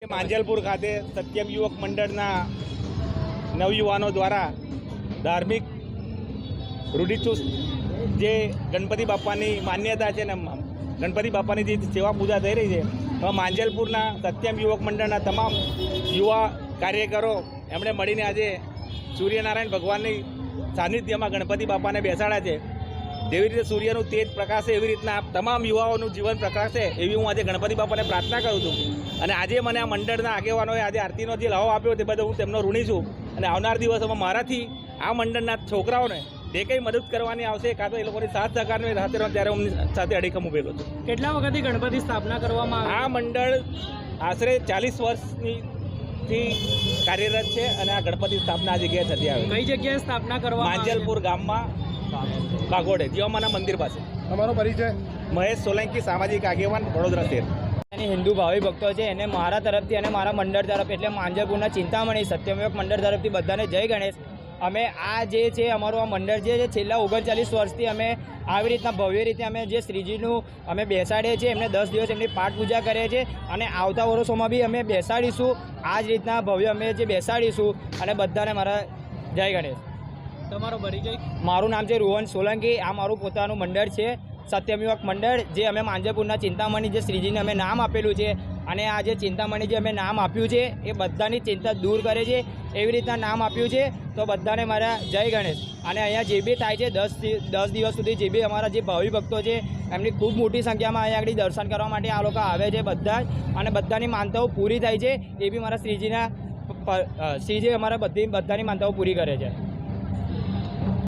માંજલપુર ખાતે સત્યમ યુવક મંડળના નવયુવાનો દ્વારા ધાર્મિક રૂઢિચુસ્ત જે ગણપતિ બાપાની માન્યતા છે ને ગણપતિ બાપાની જે સેવા પૂજા થઈ રહી છે એમાં માંજલપુરના સત્યમ યુવક મંડળના તમામ યુવા કાર્યકરો એમણે મળીને આજે સૂર્યનારાયણ ભગવાનની સાનિધ્યમાં ગણપતિ બાપાને બેસાડ્યા છે। જેવી રીતે સૂર્યનું તેજ પ્રકાશે એવી રીતના તમામ યુવાઓનું જીવન પ્રકાશે એવી હું આજે ગણપતિ બાપાને પ્રાર્થના કરું છું। અને આજે મને આ મંડળના આગેવાનોએ આજે આરતીનો જે લાવો આપ્યો તે બદલ હું તેમનો ઋણી છું। અને આવનાર દિવસોમાં મારાથી આ મંડળના છોકરાઓને જે કંઈ મદદ કરવાની આવશે કાં તો એ લોકોની સાથ સહકારની સાથે ત્યારે હું સાથે અડીખમ ઊભેલો છું। કેટલા વખતથી ગણપતિ સ્થાપના કરવામાં આ મંડળ આશરે 40 વર્ષની કાર્યરત છે અને આ ગણપતિ સ્થાપના આ જગ્યાએ થતી આવે। કઈ જગ્યાએ સ્થાપના કરવામાં માંજલપુર ગામમાં બાગોડે જીવામાના મંદિર પાસે। તમારો પરિચય? મહેશ સોલંકી, સામાજિક આગેવાન, વડોદરા શહેર। અને હિન્દુ ભાવિ ભક્તો છે એને મારા તરફથી અને મારા મંડળ તરફ એટલે માંજલપુરના ચિંતામણી સત્યમયુવક મંડળ તરફથી બધાને જય ગણેશ। અમે આ જે છે અમારું આ મંડળ જે છે છેલ્લા 39 વર્ષથી અમે આવી રીતના ભવ્ય રીતે અમે જે શ્રીજીનું અમે બેસાડીએ છીએ। એમને 10 દિવસ એમની પાઠ પૂજા કરીએ છીએ અને આવતા વર્ષોમાં બી અમે બેસાડીશું। આ જ રીતના ભવ્ય અમે જે બેસાડીશું અને બધાને મારા જય ગણેશ। તમારો પરિચય? મારું નામ છે રોહન સોલંકી। આ મારું પોતાનું મંડળ છે સત્યમયુવક મંડળ, જે અમે માંજલપુરના ચિંતામણી જે શ્રીજીને અમે નામ આપેલું છે અને આ જે ચિંતામણી જે અમે નામ આપ્યું છે એ બધાની ચિંતા દૂર કરે છે એવી રીતના નામ આપ્યું છે। તો બધાને મારા જય ગણેશ। અને અહીંયા જે બી થાય છે 10 દિવસ સુધી જે બી અમારા જે ભાવિ ભક્તો છે એમની ખૂબ મોટી સંખ્યામાં અહીંયા આગળ દર્શન કરવા માટે આ લોકો આવે છે બધા જ, અને બધાની માનતાઓ પૂરી થાય છે। એ બી મારા શ્રીજી અમારા બધાની માનતાઓ પૂરી કરે છે।